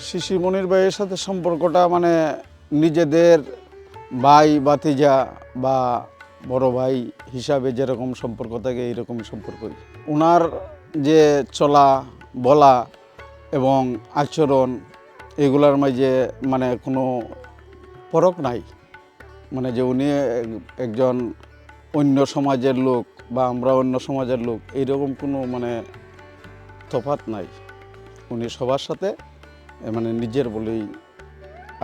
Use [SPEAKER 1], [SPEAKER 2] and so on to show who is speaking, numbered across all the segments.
[SPEAKER 1] শিশির মনির ভাইয়ের সাথে সম্পর্কটা মানে নিজেদের ভাই ভাতিজা বা বড় ভাই হিসাবে যেরকম সম্পর্ক থাকে এইরকম সম্পর্কই। ওনার যে চলা বলা এবং আচরণ এগুলার মাঝে মানে কোনো ফরক নাই, মানে যে উনি একজন অন্য সমাজের লোক বা আমরা অন্য সমাজের লোক এইরকম কোনো মানে তফাৎ নাই। উনি সবার সাথে মানে নিজের বলেই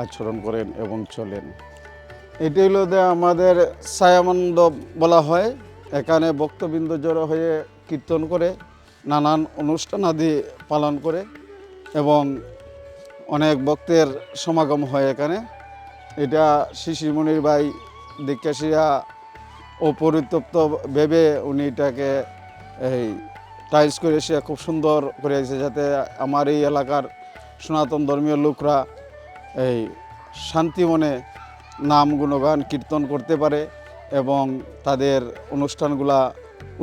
[SPEAKER 1] আচরণ করেন এবং চলেন। এটি হলো যে আমাদের ছায়ামন্দ বলা হয়। এখানে ভক্তবৃন্দ জড়ো হয়ে কীর্তন করে, নানান অনুষ্ঠানাদি পালন করে এবং অনেক ভক্তের সমাগম হয় এখানে। এটা শিশির মনির ভাই দীক্ষাশিয়া অপরিতপ্ত ভেবে উনি এটাকে এই টাইলস করে সে খুব সুন্দর করে আছে, যাতে আমার এই এলাকার সনাতন ধর্মীয় লোকরা এই শান্তি মনে নাম গুণগান কীর্তন করতে পারে এবং তাদের অনুষ্ঠানগুলা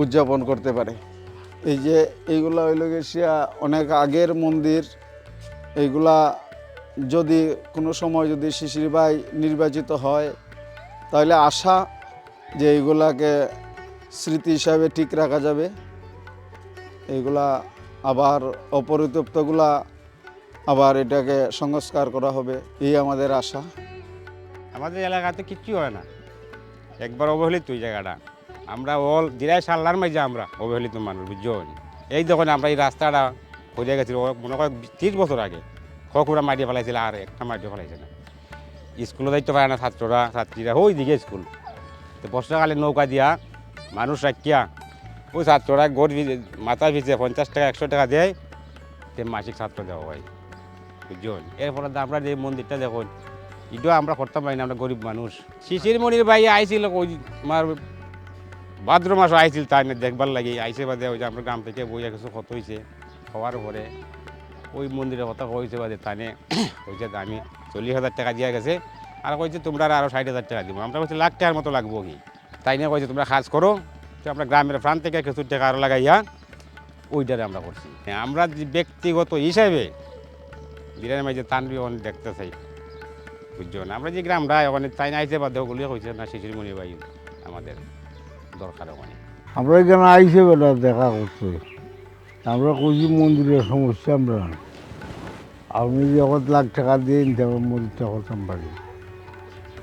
[SPEAKER 1] উদযাপন করতে পারে। এই যে এইগুলা হইল গেছিয়া অনেক আগের মন্দির। এইগুলা যদি কোনো সময় যদি শিশির ভাই নির্বাচিত হয় তাহলে আশা যে এইগুলাকে স্মৃতি হিসাবে ঠিক রাখা যাবে। এইগুলা আবার অপরিতপ্তগুলা আবার এটাকে সংস্কার করা হবে, এই আমাদের আশা।
[SPEAKER 2] আমাদের এলাকাতে কিচ্ছু হয় না, একবার অবহেলিত ওই জায়গাটা। আমরা অল দিরাই সাল্লার মাঝে আমরা অবহেলিত মানুষ, বুঝছেন। এই দেখুন আমরা এই রাস্তাটা হয়ে গেছিল মনে করেন 30 বছর আগে। খকুরা মাটিয়ে ফেলাইছিল, আর একটা মাটিয়ে ফেলাইছে না। স্কুলে যাইতে পারে না ছাত্ররা ছাত্রীরা, ওই দিকে স্কুল। তো বর্ষাকালে নৌকা দিয়া মানুষ রাখিয়া ওই ছাত্ররা গোট মাথা ভিজে 50 টাকা 100 টাকা দেয়, তে মাসিক ছাত্র দেওয়া হয়, বুঝছেন। এরপরে আমরা যে মন্দিরটা দেখুন, এটাও আমরা করতে পারি না, আমরা গরিব মানুষ। শিশির মনির ভাই আইছিল ওই আমার ভাদ্র মাসও আইছিল, তাই না দেখবার লাগে আইসে বাদে ওই যে আমরা গ্রাম থেকে বইয়া কিছু কত হয়েছে হওয়ার পরে ওই মন্দিরের কথা হয়েছে বাদে তানে হয়েছে আমি 40,000 টাকা দিয়ে গেছে, আর কইছে তোমরা আরও 60,000 টাকা দিব। আমরা বলছি লাখ টাকার মতো লাগবো কি, তাই নিয়ে কইছে তোমরা কাজ করো। তো আমরা গ্রামের প্রাণ থেকে কিছু টাকা আরও লাগাইয়া ওইটারে আমরা করছি। আমরা ব্যক্তিগত হিসাবে বিরানের মাঝে তানবি অনেক দেখতে চাই, বুঝছো না। আমরা যে গ্রামটা ওখানে তাই না আইসে বা দেহগুলি হয়েছে না শিশির মনির ভাই আমাদের দরকার ওখানে।
[SPEAKER 3] আমরা এখানে আইসে বেলা দেখা করতে, আমরা কইছি মন্দিরের সমস্যা আমরা আপনি যখন লাখ টাকা দিয়ে নিতে হবে মন্দিরটা করতাম পারি।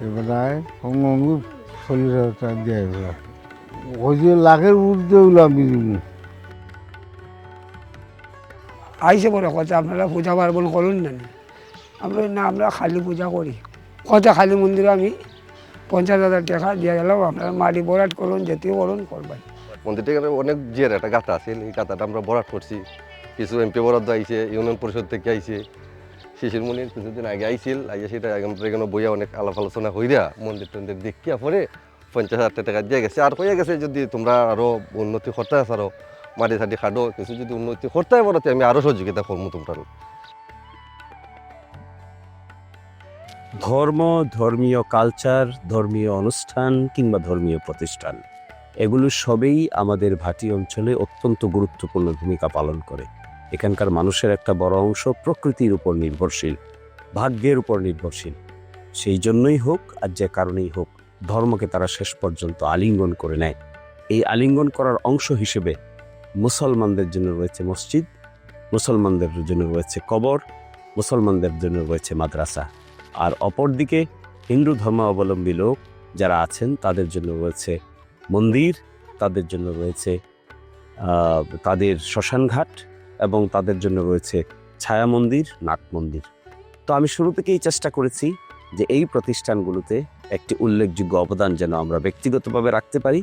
[SPEAKER 3] এবেলায় অঙ্গ 40,000 টাকা দিয়ে এবার কইছে লাখের উঠতে হইলো আমি দিব।
[SPEAKER 4] আইসে পরে কথা আপনারা পূজা পার্বণ করুন না, আমরা না আমরা খালি পূজা করি। কথা খালি মন্দিরে আমি 50,000 টাকা দিয়ে গেলাম, আপনারা মাটি বরাট করুন, যেতেও করুন করবেন।
[SPEAKER 5] মন্দিরটা এখানে অনেক জিয়ার একটা গাথা আছে, এই গাথাটা আমরা বরাট করছি। কিছু এমপি বরাদ্দ আইছে, ইউনিয়ন পরিষদ থেকে আইছে, শিশির মনির কিছুদিন আগে আইছিল, আইয়া সেটা আমরা এখানে বইয়া অনেক আলাপ আলোচনা হইয়া মন্দির টন্দির দেখিয়া পরে 50,000 টাকা দিয়ে গেছে। আর হইয়া গেছে যদি তোমরা আরও উন্নতি করতে আস, আরও মাটি সাটি খাটো কিছু যদি উন্নতি করতে হয় বলতে আমি আরও সহযোগিতা করবো তোমরা।
[SPEAKER 6] ধর্ম, ধর্মীয় কালচার, ধর্মীয় অনুষ্ঠান কিংবা ধর্মীয় প্রতিষ্ঠান, এগুলো সবই আমাদের ভাটি অঞ্চলে অত্যন্ত গুরুত্বপূর্ণ ভূমিকা পালন করে। এখানকার মানুষের একটা বড় অংশ প্রকৃতির উপর নির্ভরশীল, ভাগ্যের উপর নির্ভরশীল। সেই জন্যই হোক আর যে কারণেই হোক, ধর্মকে তারা শেষ পর্যন্ত আলিঙ্গন করে নেয়। এই আলিঙ্গন করার অংশ হিসেবে মুসলমানদের জন্য রয়েছে মসজিদ, মুসলমানদের জন্য রয়েছে কবর, মুসলমানদের জন্য রয়েছে মাদ্রাসা। আর অপরদিকে হিন্দু ধর্মাবলম্বী লোক যারা আছেন তাদের জন্য রয়েছে মন্দির, তাদের জন্য রয়েছে তাদের শ্মশানঘাট এবং তাদের জন্য রয়েছে ছায়া মন্দির, নাট মন্দির। তো আমি শুরু থেকেই চেষ্টা করেছি যে এই প্রতিষ্ঠানগুলোতে একটি উল্লেখযোগ্য অবদান যেন আমরা ব্যক্তিগতভাবে রাখতে পারি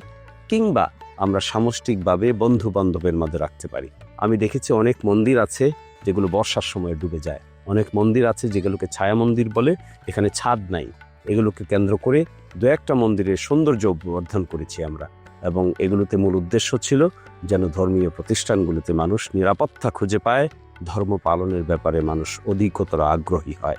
[SPEAKER 6] কিংবা আমরা সামষ্টিকভাবে বন্ধু বান্ধবের মধ্যে রাখতে পারি। আমি দেখেছি অনেক মন্দির আছে যেগুলো বর্ষার সময় ডুবে যায়, অনেক মন্দির আছে যেগুলোকে ছায়া মন্দির বলে, এখানে ছাদ নাই। এগুলোকে কেন্দ্র করে দু একটা মন্দিরের সৌন্দর্য বর্ধন করেছি আমরা, এবং এগুলোতে মূল উদ্দেশ্য ছিল যেন ধর্মীয় প্রতিষ্ঠানগুলোতে মানুষ নিরাপত্তা খুঁজে পায়, ধর্ম পালনের ব্যাপারে মানুষ অধিকতর আগ্রহী হয়।